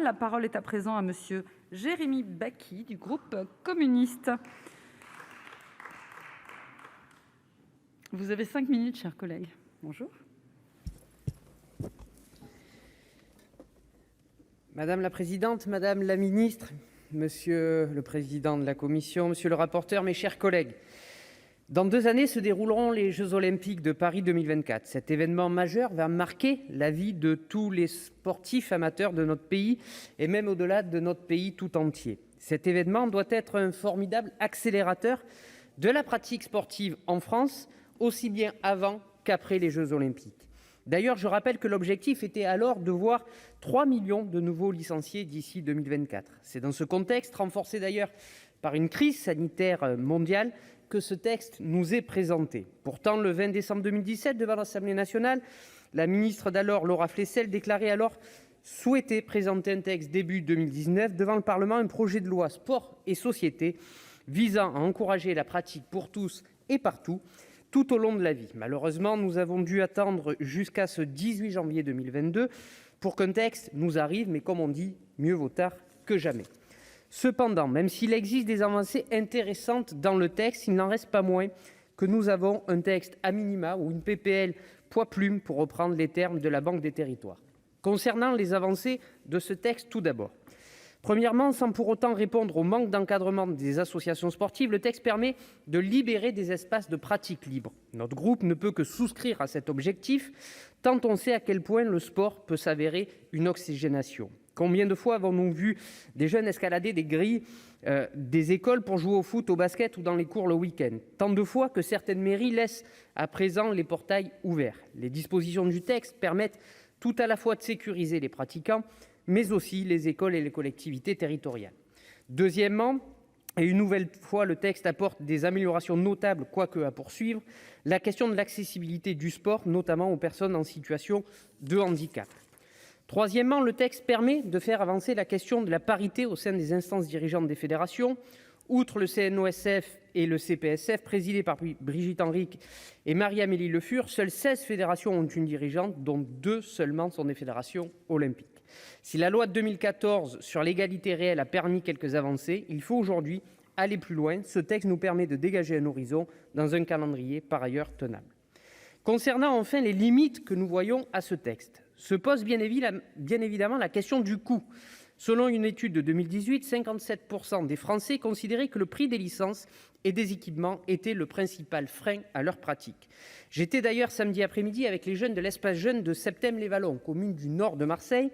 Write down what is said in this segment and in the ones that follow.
La parole est à présent à monsieur Jérémy Bacchi du groupe communiste. Vous avez 5 minutes, chers collègues. Bonjour. Madame la présidente, madame la ministre, monsieur le président de la commission, monsieur le rapporteur, mes chers collègues, dans 2 années se dérouleront les Jeux Olympiques de Paris 2024. Cet événement majeur va marquer la vie de tous les sportifs amateurs de notre pays et même au-delà de notre pays tout entier. Cet événement doit être un formidable accélérateur de la pratique sportive en France, aussi bien avant qu'après les Jeux Olympiques. D'ailleurs, je rappelle que l'objectif était alors de voir 3 millions de nouveaux licenciés d'ici 2024. C'est dans ce contexte, renforcé d'ailleurs par une crise sanitaire mondiale, que ce texte nous est présenté. Pourtant, le 20 décembre 2017, devant l'Assemblée nationale, la ministre d'alors, Laura Flessel, déclarait alors souhaiter présenter un texte début 2019 devant le Parlement, un projet de loi sport et société visant à encourager la pratique pour tous et partout, tout au long de la vie. Malheureusement, nous avons dû attendre jusqu'à ce 18 janvier 2022 pour qu'un texte nous arrive, mais comme on dit, mieux vaut tard que jamais. Cependant, même s'il existe des avancées intéressantes dans le texte, il n'en reste pas moins que nous avons un texte à minima ou une PPL poids-plume, pour reprendre les termes de la Banque des territoires. Concernant les avancées de ce texte, tout d'abord. Premièrement, sans pour autant répondre au manque d'encadrement des associations sportives, le texte permet de libérer des espaces de pratique libre. Notre groupe ne peut que souscrire à cet objectif, tant on sait à quel point le sport peut s'avérer une oxygénation. Combien de fois avons-nous vu des jeunes escalader des grilles des écoles pour jouer au foot, au basket ou dans les cours le week-end ? Tant de fois que certaines mairies laissent à présent les portails ouverts. Les dispositions du texte permettent tout à la fois de sécuriser les pratiquants, mais aussi les écoles et les collectivités territoriales. Deuxièmement, et une nouvelle fois, le texte apporte des améliorations notables, quoique à poursuivre, la question de l'accessibilité du sport, notamment aux personnes en situation de handicap. Troisièmement, le texte permet de faire avancer la question de la parité au sein des instances dirigeantes des fédérations. Outre le CNOSF et le CPSF, présidés par Brigitte Henrique et Marie-Amélie Le Fur, seules 16 fédérations ont une dirigeante, dont 2 seulement sont des fédérations olympiques. Si la loi de 2014 sur l'égalité réelle a permis quelques avancées, il faut aujourd'hui aller plus loin. Ce texte nous permet de dégager un horizon dans un calendrier par ailleurs tenable. Concernant enfin les limites que nous voyons à ce texte, se pose bien évidemment la question du coût. Selon une étude de 2018, 57% des Français considéraient que le prix des licences et des équipements était le principal frein à leur pratique. J'étais d'ailleurs samedi après-midi avec les jeunes de l'espace jeune de Septèmes-les-Vallons, commune du nord de Marseille,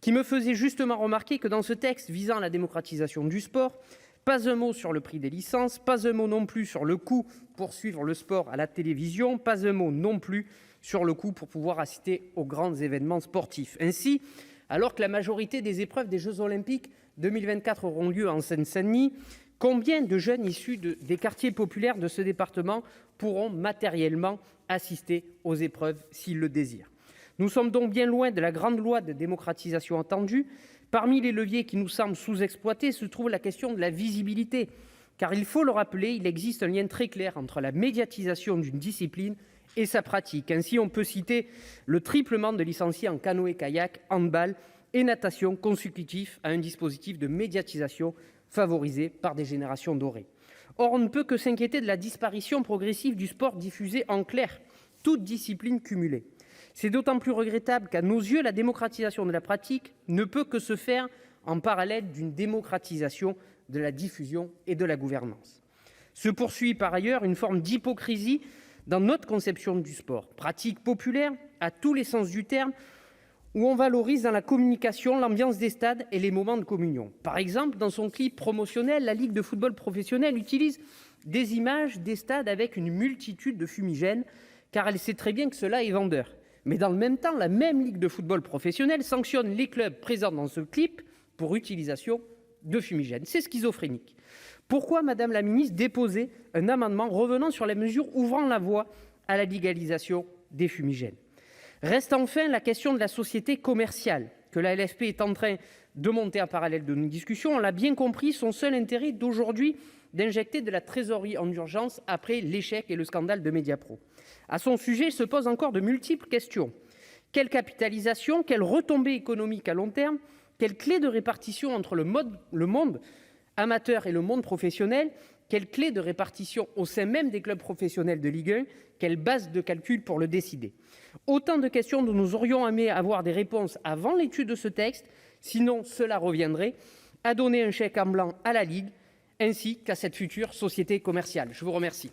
qui me faisaient justement remarquer que dans ce texte visant à la démocratisation du sport, pas un mot sur le prix des licences, pas un mot non plus sur le coût pour suivre le sport à la télévision, pas un mot non plus sur le coût pour pouvoir assister aux grands événements sportifs. Ainsi, alors que la majorité des épreuves des Jeux Olympiques 2024 auront lieu en Seine-Saint-Denis, combien de jeunes issus des quartiers populaires de ce département pourront matériellement assister aux épreuves s'ils le désirent ? Nous sommes donc bien loin de la grande loi de démocratisation attendue. Parmi les leviers qui nous semblent sous-exploités se trouve la question de la visibilité. Car il faut le rappeler, il existe un lien très clair entre la médiatisation d'une discipline et sa pratique. Ainsi, on peut citer le triplement de licenciés en canoë-kayak, handball et natation consécutif à un dispositif de médiatisation favorisé par des générations dorées. Or, on ne peut que s'inquiéter de la disparition progressive du sport diffusé en clair, toute discipline cumulée. C'est d'autant plus regrettable qu'à nos yeux, la démocratisation de la pratique ne peut que se faire en parallèle d'une démocratisation de la diffusion et de la gouvernance. Se poursuit par ailleurs une forme d'hypocrisie dans notre conception du sport, pratique populaire à tous les sens du terme, où on valorise dans la communication l'ambiance des stades et les moments de communion. Par exemple, dans son clip promotionnel, la Ligue de football professionnel utilise des images des stades avec une multitude de fumigènes, car elle sait très bien que cela est vendeur. Mais dans le même temps, la même Ligue de football professionnel sanctionne les clubs présents dans ce clip pour utilisation de fumigènes. C'est schizophrénique. Pourquoi, Madame la Ministre, déposer un amendement revenant sur les mesures ouvrant la voie à la légalisation des fumigènes ? Reste enfin la question de la société commerciale que la LFP est en train de monter en parallèle de nos discussions. On l'a bien compris, son seul intérêt d'aujourd'hui d'injecter de la trésorerie en urgence après l'échec et le scandale de Mediapro. À son sujet se posent encore de multiples questions. Quelle capitalisation, quelle retombée économique à long terme, Quelle clé de répartition entre le monde amateur et le monde professionnel ? Quelle clé de répartition au sein même des clubs professionnels de Ligue 1 ? Quelle base de calcul pour le décider ? Autant de questions dont nous aurions aimé avoir des réponses avant l'étude de ce texte. Sinon, cela reviendrait à donner un chèque en blanc à la Ligue, ainsi qu'à cette future société commerciale. Je vous remercie.